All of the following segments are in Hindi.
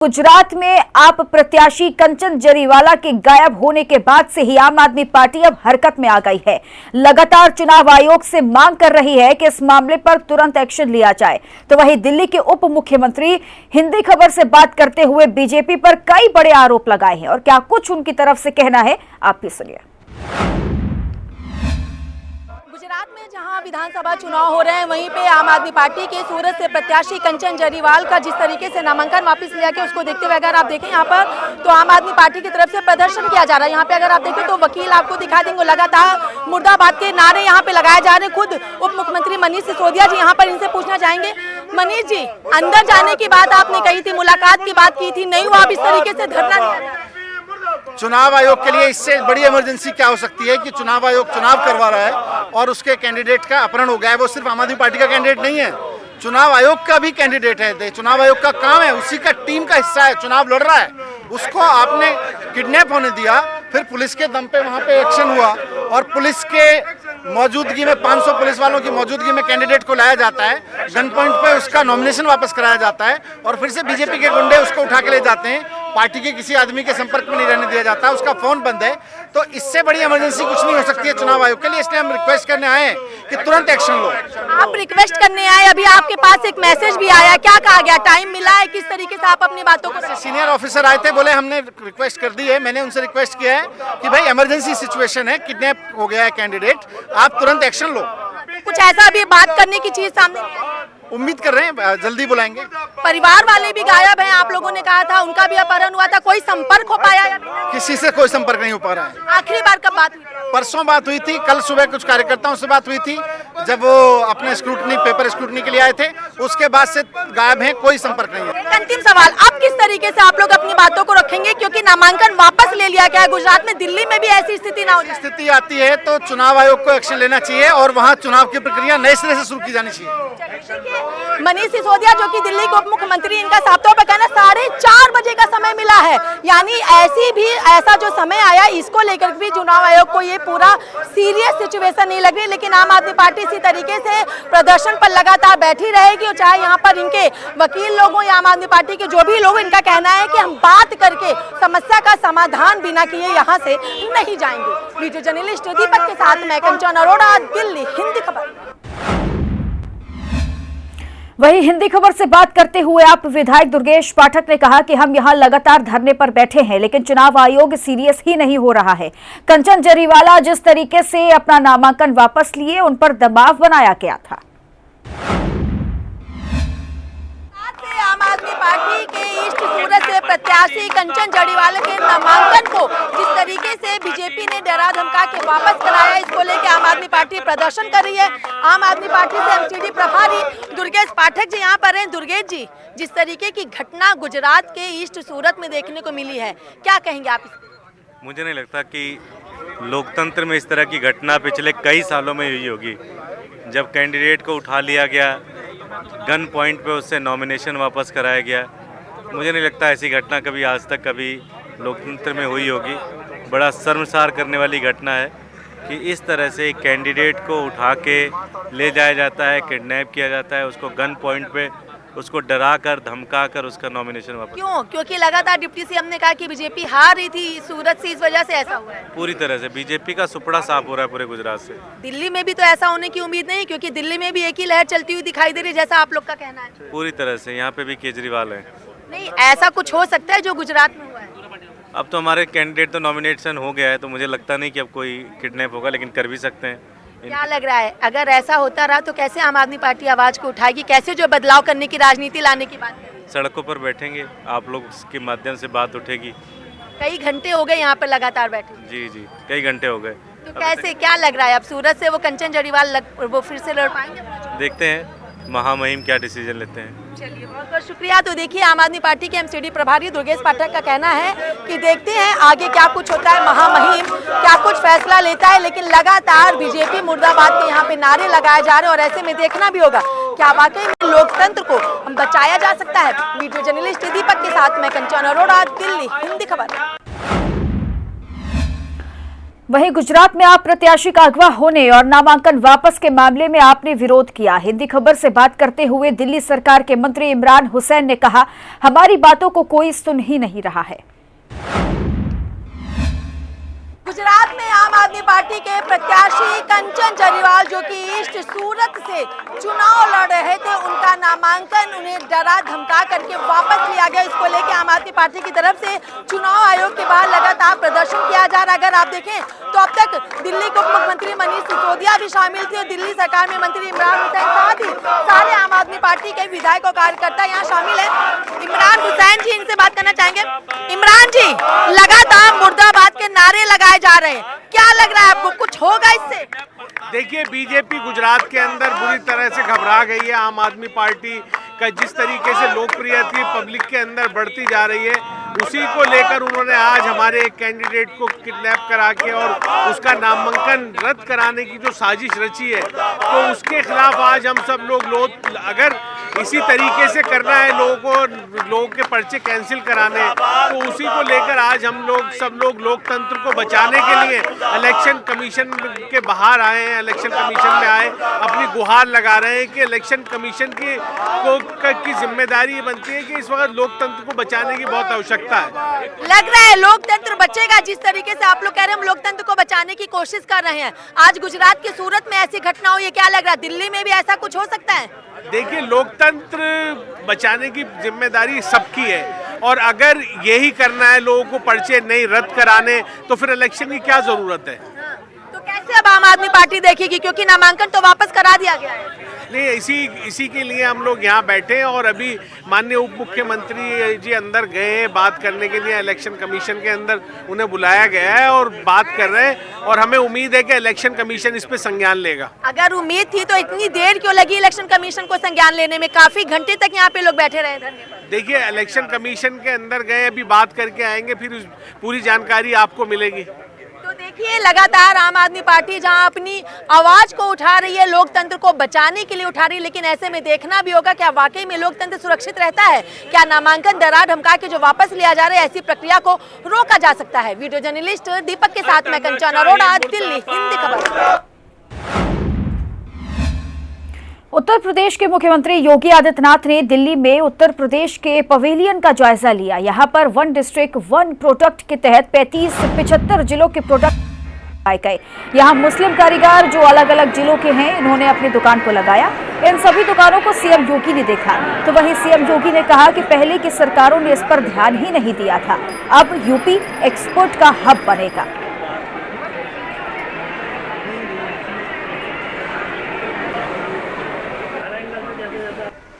गुजरात में आप प्रत्याशी कंचन जरीवाला के गायब होने के बाद से ही आम आदमी पार्टी अब हरकत में आ गई है। लगातार चुनाव आयोग से मांग कर रही है कि इस मामले पर तुरंत एक्शन लिया जाए। तो वहीं दिल्ली के उप मुख्यमंत्री हिंदी खबर से बात करते हुए बीजेपी पर कई बड़े आरोप लगाए हैं और क्या कुछ उनकी तरफ से कहना है, आप भी सुनिए। गुजरात में जहां विधानसभा चुनाव हो रहे हैं, वहीं पे आम आदमी पार्टी के सूरत से प्रत्याशी कंचन जरीवाल का जिस तरीके से नामांकन वापस लिया गया, उसको देखते हुए अगर आप देखें यहाँ पर तो आम आदमी पार्टी की तरफ से प्रदर्शन किया जा रहा है। यहाँ पे अगर आप देखें तो वकील आपको दिखा देंगे, लगातार मुर्दाबाद के नारे यहाँ पे लगाए जा रहे हैं। खुद उप मुख्यमंत्री मनीष सिसोदिया जी यहाँ पर, इनसे पूछना चाहेंगे। मनीष जी, अंदर जाने की बात आपने कही थी, मुलाकात की बात की थी, नहीं हुआ, अब इस तरीके से धरना। चुनाव आयोग के लिए इससे बड़ी इमरजेंसी क्या हो सकती है कि चुनाव आयोग चुनाव करवा रहा है और उसके कैंडिडेट का अपहरण हो गया है। वो सिर्फ आम आदमी पार्टी का कैंडिडेट नहीं है, चुनाव आयोग का भी कैंडिडेट है। चुनाव आयोग का काम है, उसी का टीम का हिस्सा है, चुनाव लड़ रहा है, उसको आपने किडनैप होने दिया, फिर पुलिस के दम पे वहां पे एक्शन हुआ और पुलिस के मौजूदगी में 500 पुलिस वालों की मौजूदगी में कैंडिडेट को लाया जाता है, गन पॉइंट पे उसका नॉमिनेशन वापस कराया जाता है और फिर से बीजेपी के गुंडे उसको उठा के ले जाते हैं। पार्टी के किसी आदमी के संपर्क में नहीं रहने दिया जाता, उसका फोन बंद है। तो इससे बड़ी इमरजेंसी कुछ नहीं हो सकती है चुनाव आयोग के लिए, इसलिए हम रिक्वेस्ट करने आए हैं कि तुरंत एक्शन लो। आप रिक्वेस्ट करने आए, अभी आपके पास एक मैसेज भी आया, क्या कहा गया, टाइम मिला है, किस तरीके से आप अपनी बातों को? सीनियर ऑफिसर आए थे, बोले हमने रिक्वेस्ट कर दी है, मैंने उनसे रिक्वेस्ट किया है कि भाई इमरजेंसी सिचुएशन है, किडनैप हो गया है कैंडिडेट, आप तुरंत एक्शन लो। कुछ ऐसा अभी बात करने की चीज सामने नहीं आई? उम्मीद कर रहे हैं जल्दी बुलाएंगे। परिवार वाले भी गायब हैं, आप लोगों ने कहा था, उनका भी अपहरण हुआ था, कोई संपर्क हो पाया या किसी से कोई संपर्क नहीं हो पा रहा है। आखिरी बार कब बात हुई? परसों बात हुई थी, कल सुबह कुछ कार्यकर्ताओं से बात हुई थी, जब वो अपने स्क्रूटनी पेपर स्क्रूटनी के लिए आए थे, उसके बाद से गायब हैं, कोई संपर्क नहीं है। अंतिम सवाल, अब किस तरीके से आप लोग अपनी बातों को रखेंगे, क्योंकि नामांकन वापस ले लिया गया है गुजरात में, दिल्ली में भी ऐसी स्थिति ना हो? स्थिति आती है तो चुनाव आयोग को एक्शन लेना चाहिए और वहाँ चुनाव की प्रक्रिया नए सिरे से शुरू की जानी चाहिए। मनीष सिसोदिया जो कि दिल्ली के उप मुख्यमंत्री, इनका साफ तौर पर कहना 4:30 बजे का समय मिला है, यानी ऐसा जो समय आया, इसको लेकर भी चुनाव आयोग को ये पूरा सीरियस सिचुएशन नहीं लग रही। लेकिन आम आदमी पार्टी इसी तरीके से प्रदर्शन पर लगातार बैठी रहेगी और चाहे यहाँ पर इनके वकील लोगों या आम आदमी पार्टी के जो भी लोग, इनका कहना है कि हम बात करके समस्या का समाधान बिना किए यहाँ से नहीं जाएंगे। वीडियो जर्नलिस्ट दीपक के साथ मैं कंचन अरोड़ा, दिल्ली हिंदी खबर। वहीं हिंदी खबर से बात करते हुए आप विधायक दुर्गेश पाठक ने कहा कि हम यहां लगातार धरने पर बैठे हैं, लेकिन चुनाव आयोग सीरियस ही नहीं हो रहा है। कंचन जरीवाला जिस तरीके से अपना नामांकन वापस लिए, उन पर दबाव बनाया गया था। आम आदमी पार्टी के ईस्ट सूरत से प्रत्याशी कंचन जरीवाला के नामांकन को जिस तरीके से बीजेपी ने डरा धमका के वापस कराया, इसको लेकर आम आदमी पार्टी प्रदर्शन कर रही है। आम आदमी पार्टी से एमसीडी प्रभारी दुर्गेश पाठक जी यहाँ पर हैं। दुर्गेश जी, जिस तरीके की घटना गुजरात के ईस्ट सूरत में देखने को मिली है, क्या कहेंगे आप? मुझे नहीं लगता कि लोकतंत्र में इस तरह की घटना पिछले कई सालों में हुई होगी। जब कैंडिडेट को उठा लिया गया, गन पॉइंट पे उससे नॉमिनेशन वापस कराया गया, मुझे नहीं लगता ऐसी घटना कभी आज तक कभी लोकतंत्र में हुई होगी। बड़ा शर्मसार करने वाली घटना है कि इस तरह से कैंडिडेट को उठा के ले जाया जाता है, किडनैप किया जाता है, उसको गन पॉइंट पे उसको डरा कर धमका कर उसका नॉमिनेशन वापस। क्यों? क्योंकि लगातार डिप्टी सीएम ने कहा कि बीजेपी हार रही थी सूरत से, इस वजह से ऐसा हुआ है। पूरी तरह से बीजेपी का सुपड़ा साफ हो रहा है पूरे गुजरात से। दिल्ली में भी तो ऐसा होने की उम्मीद नहीं, क्योंकि दिल्ली में भी एक ही लहर चलती हुई दिखाई दे रही है, जैसा आप लोग का कहना है। पूरी तरह से यहाँ पे भी केजरीवाल है। नहीं, ऐसा कुछ हो सकता है जो गुजरात में हुआ है? अब तो हमारे कैंडिडेट तो नॉमिनेशन हो गया है, तो मुझे लगता नहीं कि अब कोई किडनैप होगा, लेकिन कर भी सकते हैं। क्या लग रहा है, अगर ऐसा होता रहा तो कैसे आम आदमी पार्टी आवाज को उठाएगी, कैसे जो बदलाव करने की राजनीति लाने की बात करेगी? सड़कों पर बैठेंगे, आप लोग के माध्यम से बात उठेगी। कई घंटे हो गए यहाँ पर लगातार बैठे। जी, कई घंटे हो गए। तो कैसे, क्या लग रहा है अब सूरत से वो कंचन जरीवाल वो फिर से लड़ पाएंगे? देखते हैं महामहिम क्या डिसीजन लेते हैं। चलिए, बहुत बहुत शुक्रिया। तो देखिए, आम आदमी पार्टी के एमसीडी प्रभारी दुर्गेश पाठक का कहना है कि देखते हैं आगे क्या कुछ होता है, महामहिम क्या कुछ फैसला लेता है। लेकिन लगातार बीजेपी मुर्दाबाद के यहाँ पे नारे लगाए जा रहे हैं और ऐसे में देखना भी होगा क्या वाकई में लोकतंत्र को हम बचाया जा सकता है। वीडियो जर्नलिस्ट दीपक के साथ मैं कंचन अरोड़ा, दिल्ली हिंदी खबर। वहीं गुजरात में आप प्रत्याशी का अगवा होने और नामांकन वापस के मामले में आपने विरोध किया। हिंदी खबर से बात करते हुए दिल्ली सरकार के मंत्री इमरान हुसैन ने कहा, हमारी बातों को कोई सुन ही नहीं रहा है। गुजरात में आम आदमी पार्टी के प्रत्याशी कंचन जरीवाल जो कि ईस्ट सूरत से चुनाव लड़ रहे थे, उनका नामांकन उन्हें डरा धमका करके वापस लिया गया। इसको लेकर आम आदमी पार्टी की तरफ से चुनाव आयोग के बाहर लगातार प्रदर्शन किया जा रहा है। अगर आप देखें तो अब तक दिल्ली के उप मुख्यमंत्री मनीष सिसोदिया भी शामिल थे, दिल्ली सरकार में मंत्री इमरान हुसैन, साथ ही सारे आम आदमी पार्टी के विधायक और कार्यकर्ता यहाँ शामिल है। इमरान हुसैन जी, इनसे बात करना चाहेंगे। इमरान जी, लगातार मुर्दाबाद के नारे लगाए जा रहे हैं, क्या लग रहा है आपको, कुछ होगा इससे? देखिए, बीजेपी गुजरात के अंदर बुरी तरह से घबरा गई है। आम आदमी पार्टी का जिस तरीके से लोकप्रियता पब्लिक के अंदर बढ़ती जा रही है, उसी को लेकर उन्होंने आज हमारे एक कैंडिडेट को किडनैप करा के और उसका नामांकन रद्द कराने की जो साजिश रची है, तो उसके खिलाफ आज हम सब लोग अगर इसी तरीके से करना है लोगों के पर्चे कैंसिल कराने, तो उसी को लेकर आज हम लोग सब लोग लोकतंत्र को बचाने के लिए इलेक्शन कमीशन के बाहर आए हैं, इलेक्शन कमीशन में आए, अपनी गुहार लगा रहे हैं कि इलेक्शन कमीशन की जिम्मेदारी बनती है कि इस वक्त लोकतंत्र को बचाने की बहुत आवश्यकता है। लग रहा है लोकतंत्र बचेगा, जिस तरीके से आप लोग कह रहे हैं हम लोकतंत्र को बचाने की कोशिश कर रहे हैं। आज गुजरात की सूरत में ऐसी घटना हुई है, क्या लग रहा है दिल्ली में भी ऐसा कुछ हो सकता है? देखिए, लोकतंत्र बचाने की जिम्मेदारी सबकी है, और अगर यही करना है लोगों को पर्चे नहीं रद्द कराने, तो फिर इलेक्शन की क्या जरूरत है? तो कैसे अब आम आदमी पार्टी देखेगी, क्योंकि नामांकन तो वापस करा दिया गया है? नहीं, इसी के लिए हम लोग यहाँ बैठे हैं, और अभी माननीय उप मुख्यमंत्री जी अंदर गए हैं बात करने के लिए। इलेक्शन कमीशन के अंदर उन्हें बुलाया गया है और बात कर रहे हैं, और हमें उम्मीद है कि इलेक्शन कमीशन इस पे संज्ञान लेगा। अगर उम्मीद थी तो इतनी देर क्यों लगी इलेक्शन कमीशन को संज्ञान लेने में? काफी घंटे तक यहाँ पे लोग बैठे रहे। धन्यवाद। देखिए, इलेक्शन कमीशन के अंदर गए, अभी बात करके आएंगे, फिर पूरी जानकारी आपको मिलेगी। तो देखिए, लगातार आम आदमी पार्टी जहां अपनी आवाज को उठा रही है, लोकतंत्र को बचाने के लिए उठा रही है, लेकिन ऐसे में देखना भी होगा क्या वाकई में लोकतंत्र सुरक्षित रहता है? क्या नामांकन डरा धमका के जो वापस लिया जा रहा है, ऐसी प्रक्रिया को रोका जा सकता है? वीडियो जर्नलिस्ट दीपक के साथ मैं कंचन अरोड़ा, दिल्ली, हिंदी खबर। उत्तर प्रदेश के मुख्यमंत्री योगी आदित्यनाथ ने दिल्ली में उत्तर प्रदेश के पवेलियन का जायजा लिया। यहां पर वन डिस्ट्रिक्ट वन प्रोडक्ट के तहत 75 जिलों के प्रोडक्ट आए गए। यहां मुस्लिम कारीगर जो अलग अलग जिलों के हैं, इन्होंने अपनी दुकान को लगाया। इन सभी दुकानों को सीएम योगी ने देखा, तो वहीं सीएम योगी ने कहा कि पहले की सरकारों ने इस पर ध्यान ही नहीं दिया था, अब यूपी एक्सपोर्ट का हब बनेगा।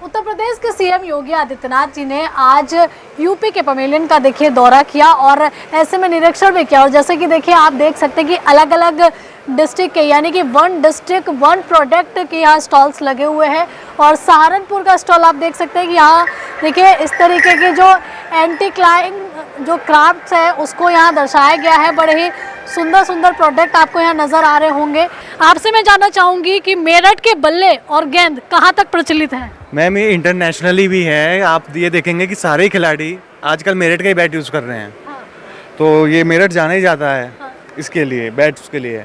उत्तर प्रदेश के सीएम योगी आदित्यनाथ जी ने आज यूपी के पवेलियन का देखिए दौरा किया और ऐसे में निरीक्षण भी किया। और जैसे कि देखिए आप देख सकते हैं कि अलग अलग डिस्ट्रिक्ट के यानी कि वन डिस्ट्रिक्ट वन प्रोडक्ट के यहाँ स्टॉल्स लगे हुए हैं। और सहारनपुर का स्टॉल आप देख सकते हैं कि यहाँ देखिए इस तरीके के जो एंटी क्लाइंग जो क्राफ्ट्स है उसको यहाँ दर्शाया गया है। बड़े ही सुंदर सुंदर प्रोडक्ट आपको यहाँ नज़र आ रहे होंगे। आपसे मैं जानना चाहूँगी कि मेरठ के बल्ले और गेंद कहाँ तक प्रचलित हैं? मैम, ये इंटरनेशनली भी है। आप ये देखेंगे कि सारे खिलाड़ी आजकल मेरठ का ही बैट यूज़ कर रहे हैं। हाँ। तो ये मेरठ जाना ही जाता है। हाँ। इसके लिए बैट उसके लिए।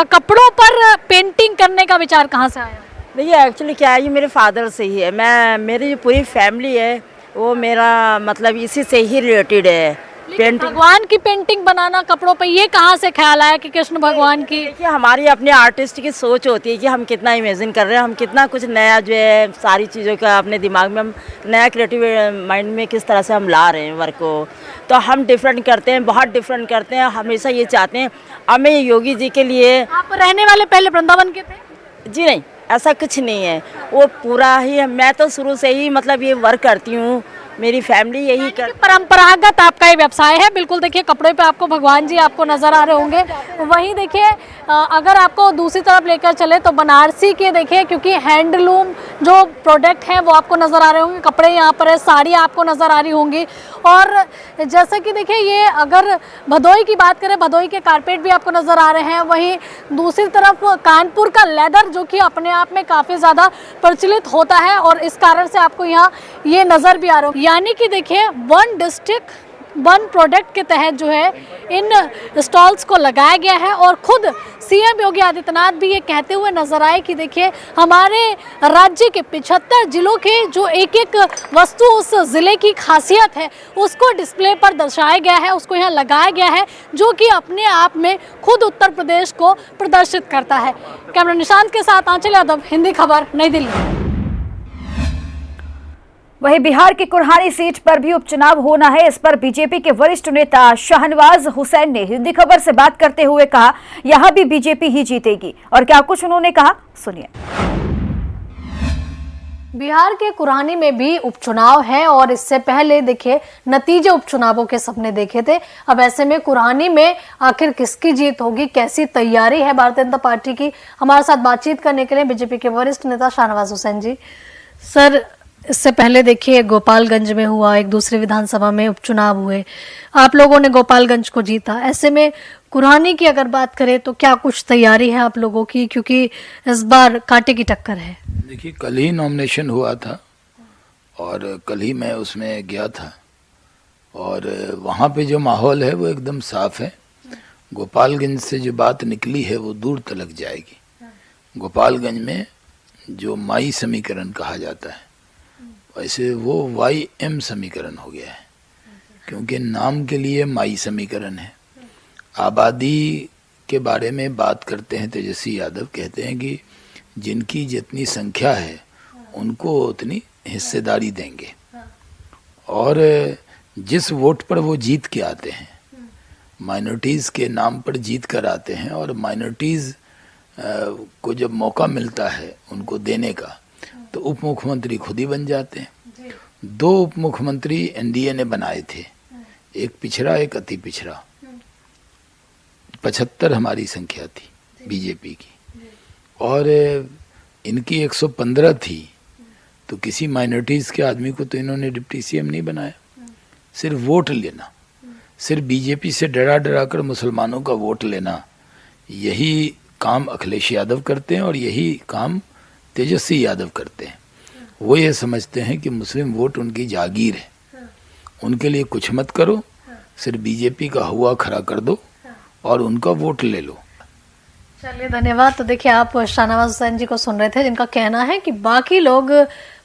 कपड़ों पर पेंटिंग करने का विचार कहाँ से आया? देखिए, एक्चुअली क्या है, ये मेरे फादर से ही है। मेरी जो पूरी फैमिली है वो मेरा मतलब इसी से ही रिलेटेड है। पेंटिंग, भगवान की पेंटिंग बनाना कपड़ों पे, ये कहाँ से ख्याल आया कि कृष्ण भगवान की? देखिए, हमारी अपने आर्टिस्ट की सोच होती है कि हम कितना इमेजिन कर रहे हैं, हम कितना कुछ नया जो है सारी चीज़ों का अपने दिमाग में हम नया क्रिएटिव माइंड में किस तरह से हम ला रहे हैं वर्क को। तो हम डिफरेंट करते हैं, बहुत डिफरेंट करते हैं। हमेशा ये चाहते हैं हमें योगी जी के लिए। आप रहने वाले पहले वृंदावन के थे? जी नहीं, ऐसा कुछ नहीं है। वो पूरा ही मैं तो शुरू से ही मतलब ये वर्क करती हूँ, मेरी फैमिली यही कर। परंपरागत आपका ये व्यवसाय है। बिल्कुल देखिए कपड़े पे आपको भगवान जी आपको नजर आ रहे होंगे। वहीं देखिए अगर आपको दूसरी तरफ लेकर चले तो बनारसी के देखिए, क्योंकि हैंडलूम जो प्रोडक्ट हैं वो आपको नजर आ रहे होंगे। कपड़े यहाँ पर है, साड़ी आपको नजर आ रही होंगी। और जैसा कि देखिए ये अगर भदोई की बात करें, भदोई के कारपेट भी आपको नजर आ रहे हैं। वहीं दूसरी तरफ कानपुर का लेदर जो कि अपने आप में काफ़ी ज़्यादा प्रचलित होता है और इस कारण से आपको यहाँ ये नज़र भी आ रहा है। यानी कि देखिए वन डिस्ट्रिक्ट वन प्रोडक्ट के तहत जो है इन स्टॉल्स को लगाया गया है। और खुद सीएम योगी आदित्यनाथ भी ये कहते हुए नजर आए कि देखिए हमारे राज्य के 75 जिलों के जो एक एक वस्तु उस जिले की खासियत है उसको डिस्प्ले पर दर्शाया गया है, उसको यहाँ लगाया गया है, जो कि अपने आप में खुद उत्तर प्रदेश को प्रदर्शित करता है। कैमरा निशांत के साथ आंचल यादव, हिंदी खबर, नई दिल्ली। वहीं बिहार की कुर्हानी सीट पर भी उपचुनाव होना है। इस पर बीजेपी के वरिष्ठ नेता शाहनवाज हुसैन ने हिंदी खबर से बात करते हुए कहा, यहां भी बीजेपी ही जीतेगी। और क्या कुछ उन्होंने कहा, सुनिए। बिहार के कुर्हानी में भी उपचुनाव है और इससे पहले देखिए नतीजे उपचुनावों के सबने देखे थे। अब ऐसे में कुर्हानी में आखिर किसकी जीत होगी, कैसी तैयारी है भारतीय जनता पार्टी की, हमारे साथ बातचीत करने के लिए बीजेपी के वरिष्ठ नेता शाहनवाज हुसैन जी। सर, इससे पहले देखिए गोपालगंज में हुआ, एक दूसरी विधानसभा में उपचुनाव हुए, आप लोगों ने गोपालगंज को जीता। ऐसे में कुर्हानी की अगर बात करें तो क्या कुछ तैयारी है आप लोगों की, क्योंकि इस बार कांटे की टक्कर है? देखिए, कल ही नॉमिनेशन हुआ था और कल ही मैं उसमें गया था और वहाँ पे जो माहौल है वो एकदम साफ है। गोपालगंज से जो बात निकली है वो दूर तलक जाएगी। गोपालगंज में जो माई समीकरण कहा जाता है वैसे वो YM समीकरण हो गया है, क्योंकि नाम के लिए माई समीकरण है। आबादी के बारे में बात करते हैं तेजस्वी यादव, कहते हैं कि जिनकी जितनी संख्या है उनको उतनी हिस्सेदारी देंगे और जिस वोट पर वो जीत के आते हैं, माइनॉरिटीज़ के नाम पर जीत कर आते हैं और माइनॉरिटीज़ को जब मौका मिलता है उनको देने का तो उप मुख्यमंत्री खुद ही बन जाते हैं। 2 उप मुख्यमंत्री NDA ने बनाए थे, एक पिछड़ा एक अति पिछड़ा। 75 हमारी संख्या थी बीजेपी की और इनकी 115 थी, तो किसी माइनॉरिटीज़ के आदमी को तो इन्होंने डिप्टी CM नहीं बनाया। सिर्फ वोट लेना, सिर्फ बीजेपी से डरा डरा कर मुसलमानों का वोट लेना, यही काम अखिलेश यादव करते हैं और यही काम तेजस्वी यादव करते हैं। वो ये समझते हैं कि मुस्लिम वोट उनकी जागीर है, उनके लिए कुछ मत करो, सिर्फ बीजेपी का हुआ खड़ा कर दो और उनका वोट ले लो। चलिए, धन्यवाद। तो देखिए, आप शाहनवाज हुसैन जी को सुन रहे थे, जिनका कहना है कि बाकी लोग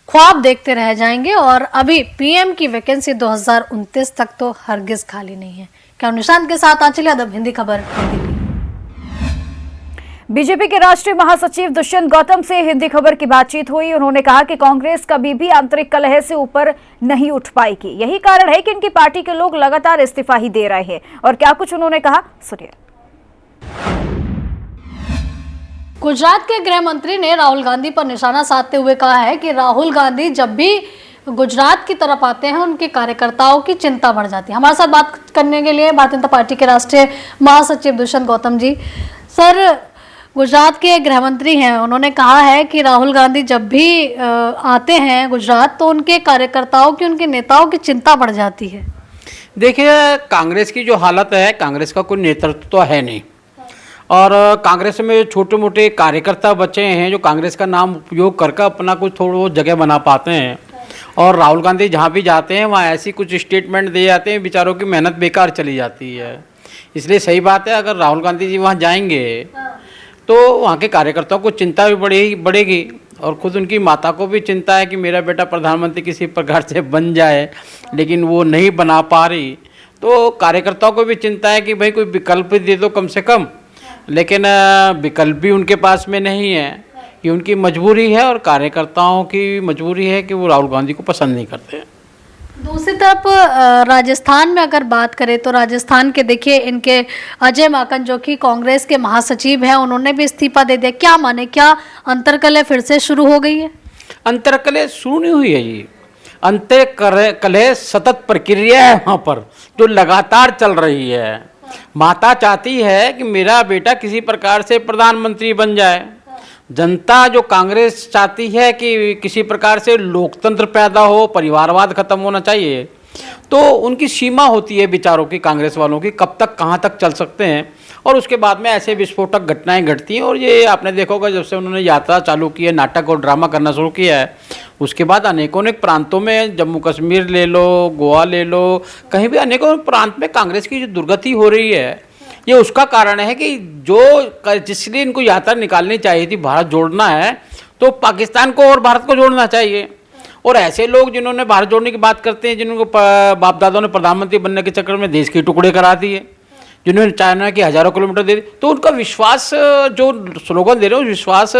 ख्वाब देखते रह जाएंगे और अभी PM की वैकेंसी 2029 तक तो हरगिज खाली नहीं है। क्या निशांत के साथ आंचल यादव, हिंदी खबर। बीजेपी के राष्ट्रीय महासचिव दुष्यंत गौतम से हिंदी खबर की बातचीत हुई। उन्होंने कहा कि कांग्रेस कभी भी आंतरिक कलह से ऊपर नहीं उठ पाएगी, यही कारण है कि इनकी पार्टी के लोग लगातार इस्तीफा ही दे रहे हैं। और क्या कुछ उन्होंने कहा, सुनिए। गुजरात के गृह मंत्री ने राहुल गांधी पर निशाना साधते हुए कहा है कि राहुल गांधी जब भी गुजरात की तरफ आते हैं उनके कार्यकर्ताओं की चिंता बढ़ जाती है। हमारे साथ बात करने के लिए भारतीय जनता पार्टी के राष्ट्रीय महासचिव दुष्यंत गौतम जी। सर, गुजरात के गृह मंत्री हैं, उन्होंने कहा है कि राहुल गांधी जब भी आते हैं गुजरात तो उनके कार्यकर्ताओं की, उनके नेताओं की चिंता बढ़ जाती है। देखिए, कांग्रेस की जो हालत है, कांग्रेस का कोई नेतृत्व तो है नहीं और कांग्रेस में छोटे मोटे कार्यकर्ता बचे हैं जो कांग्रेस का नाम उपयोग करके अपना कुछ थोड़ा बहुत जगह बना पाते हैं। और राहुल गांधी जहाँ भी जाते हैं वहाँ ऐसी कुछ स्टेटमेंट दे जाते हैं, बेचारों की मेहनत बेकार चली जाती है। इसलिए सही बात है, अगर राहुल गांधी जी वहाँ जाएंगे तो वहाँ के कार्यकर्ताओं को चिंता भी बढ़ेगी और खुद उनकी माता को भी चिंता है कि मेरा बेटा प्रधानमंत्री किसी प्रकार से बन जाए, लेकिन वो नहीं बना पा रही। तो कार्यकर्ताओं को भी चिंता है कि भाई कोई विकल्प दे दो कम से कम, लेकिन विकल्प भी उनके पास में नहीं है। ये उनकी मजबूरी है और कार्यकर्ताओं की मजबूरी है कि वो राहुल गांधी को पसंद नहीं करते। दूसरी तरफ राजस्थान में अगर बात करें तो राजस्थान के देखिए इनके अजय माकन जो कि कांग्रेस के महासचिव हैं, उन्होंने भी इस्तीफा दे दिया। क्या माने, क्या अंतरकलह फिर से शुरू हो गई है? अंतरकलह शुरू नहीं हुई है जी, अंतरकलह सतत प्रक्रिया है वहाँ पर जो लगातार चल रही है। माता चाहती है कि मेरा बेटा किसी प्रकार से प्रधानमंत्री बन जाए, जनता जो कांग्रेस चाहती है कि किसी प्रकार से लोकतंत्र पैदा हो, परिवारवाद खत्म होना चाहिए। तो उनकी सीमा होती है बेचारों की, कांग्रेस वालों की, कब तक कहाँ तक चल सकते हैं। और उसके बाद में ऐसे विस्फोटक घटनाएं घटती हैं। और ये आपने देखा होगा, जब से उन्होंने यात्रा चालू की है, नाटक और ड्रामा करना शुरू किया है, उसके बाद अनेकों अनेक प्रांतों में, जम्मू कश्मीर ले लो, गोवा ले लो, कहीं भी अनेकों प्रांत में कांग्रेस की जो दुर्गति हो रही है, ये उसका कारण है कि जिसलिए इनको यात्रा निकालनी चाहिए थी, भारत जोड़ना है, तो पाकिस्तान को और भारत को जोड़ना चाहिए। और ऐसे लोग जिन्होंने भारत जोड़ने की बात करते हैं, जिनको बाप दादाओं ने प्रधानमंत्री बनने के चक्कर में देश के टुकड़े करा दिए, जिन्होंने चाइना की हज़ारों किलोमीटर दे दी, तो उनका विश्वास, जो स्लोगन दे रहे हो, विश्वास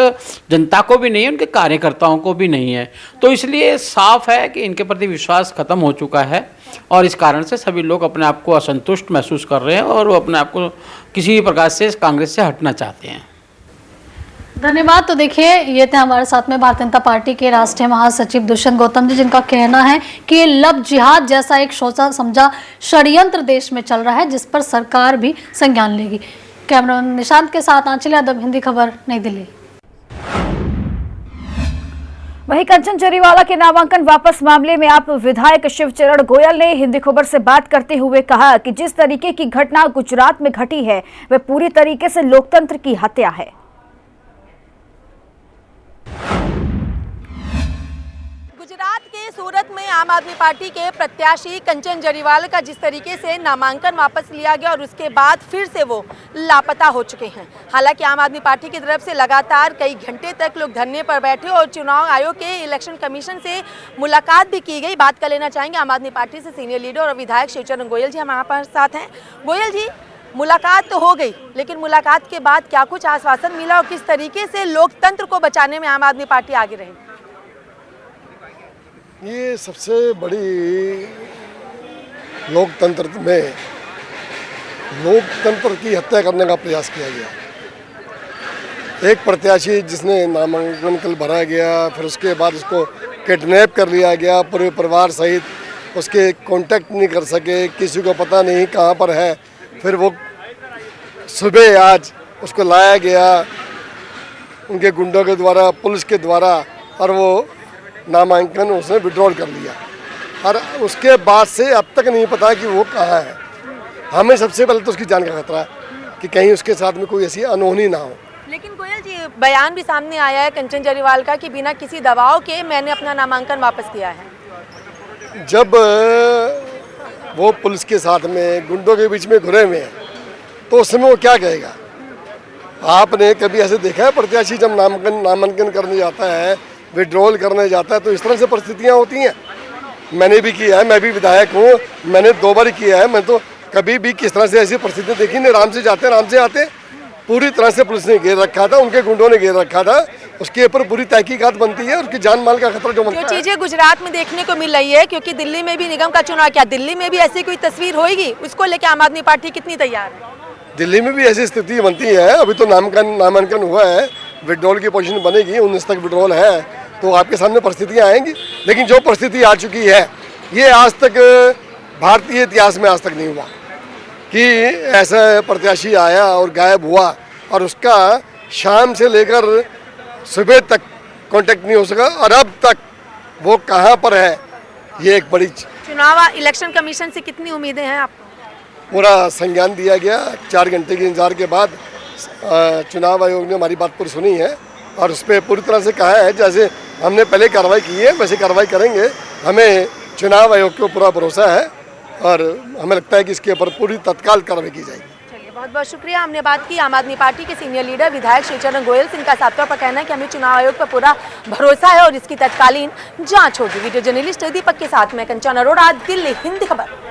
जनता को भी नहीं है, उनके कार्यकर्ताओं को भी नहीं है। तो इसलिए साफ है कि इनके प्रति विश्वास खत्म हो चुका है और इस कारण से सभी लोग अपने आप को असंतुष्ट महसूस कर रहे हैं और वो अपने आप को किसी भी प्रकार से कांग्रेस से हटना चाहते हैं। धन्यवाद। तो देखिए, ये थे हमारे साथ में भारतीय जनता पार्टी के राष्ट्रीय महासचिव दुष्यंत गौतम जी, जिनका कहना है कि ये लव जिहाद जैसा एक सोचा समझा षड्यंत्र देश में चल रहा है, जिस पर सरकार भी संज्ञान लेगी। कैमरामैन निशांत के साथ आंचल यादव, हिंदी खबर, नई दिल्ली। वहीं कंचन जरीवाला के नामांकन वापस मामले में आप विधायक शिवचरण गोयल ने हिंदी खबर से बात करते हुए कहा कि जिस तरीके की घटना गुजरात में घटी है, वह पूरी तरीके से लोकतंत्र की हत्या है। गुजरात के सूरत में आम आदमी पार्टी के प्रत्याशी कंचन जरीवाला का जिस तरीके से नामांकन वापस लिया गया और उसके बाद फिर से वो लापता हो चुके हैं। हालांकि आम आदमी पार्टी की तरफ से लगातार कई घंटे तक लोग धरने पर बैठे और चुनाव आयोग के इलेक्शन कमीशन से मुलाकात भी की गई। बात कर लेना चाहेंगे आम आदमी पार्टी से सीनियर लीडर और विधायक शिवचरण गोयल जी हमारे साथ हैं। गोयल जी, मुलाकात तो हो गई, लेकिन मुलाकात के बाद क्या कुछ आश्वासन मिला और किस तरीके से लोकतंत्र को बचाने में आम आदमी पार्टी आगे रही? ये सबसे बड़ी लोकतंत्र में लोकतंत्र की हत्या करने का प्रयास किया गया। एक प्रत्याशी जिसने नामांकन कल भरा गया, फिर उसके बाद उसको किडनैप कर लिया गया, पूरे परिवार सहित उसके कांटेक्ट नहीं कर सके, किसी को पता नहीं कहाँ पर है। फिर वो सुबह आज उसको लाया गया उनके गुंडों के द्वारा, पुलिस के द्वारा, और वो नामांकन उसने विड्रॉल कर लिया और उसके बाद से अब तक नहीं पता कि वो कहाँ है। हमें सबसे पहले तो उसकी जान का खतरा है कि कहीं उसके साथ में कोई ऐसी अनहोनी ना हो। लेकिन गोयल जी, बयान भी सामने आया है कंचन जरीवाला का कि बिना किसी दबाव के मैंने अपना नामांकन वापस किया है। जब वो पुलिस के साथ में, गुंडों के बीच में घुरे हुए हैं, तो उस समय वो क्या कहेगा? आपने कभी ऐसे देखा है प्रत्याशी जब नामांकन करने जाता है, विड्रॉल करने जाता है, तो इस तरह से परिस्थितियाँ होती हैं? मैंने भी किया है, मैं भी विधायक हूँ, मैंने 2 बार किया है। मैं तो कभी भी किस तरह से ऐसी परिस्थितियाँ देखी नहीं। आराम से जाते, आराम से आते। पूरी तरह से पुलिस ने घेर रखा था, उनके गुंडों ने घेर रखा था, उसके ऊपर पूरी तहकीकात बनती है, उसकी जान माल का खतरा जो बनता है। जो चीजें गुजरात में देखने को मिल रही है, क्योंकि दिल्ली में भी निगम का चुनाव, क्या दिल्ली में भी ऐसी कोई तस्वीर होगी? उसको लेकर आम आदमी पार्टी कितनी तैयार है? दिल्ली में भी ऐसी स्थिति बनती है। अभी तो नामांकन हुआ है, विड्रॉल की पोजीशन बनेगी, 19 तक विड्रॉल है, तो आपके सामने परिस्थितियाँ आएंगी। लेकिन जो परिस्थिति आ चुकी है, ये आज तक भारतीय इतिहास में आज तक नहीं हुआ कि ऐसा प्रत्याशी आया और गायब हुआ और उसका शाम से लेकर सुबह तक कांटेक्ट नहीं हो सका, और अब तक वो कहाँ पर है, ये एक बड़ी चुनाव इलेक्शन कमीशन से कितनी उम्मीदें हैं आपको? पूरा संज्ञान दिया गया। 4 घंटे के इंतजार के बाद चुनाव आयोग ने हमारी बात पूरी सुनी है और उस पर पूरी तरह से कहा है जैसे हमने पहले कार्रवाई की है वैसे कार्रवाई करेंगे। हमें चुनाव आयोग के पूरा भरोसा है और हमें लगता है कि इसके ऊपर पूरी तत्काल कार्रवाई की जाएगी। चलिए, बहुत बहुत शुक्रिया। हमने बात की आम आदमी पार्टी के सीनियर लीडर विधायक शिवचरण गोयल सिंह का। साफ तौर पर कहना है कि हमें चुनाव आयोग पर पूरा भरोसा है और इसकी तत्कालीन जाँच होगी। वीडियो जर्नलिस्ट दीपक के साथ मैं कंचन अरोड़ा, दिल्ली, हिंदी खबर।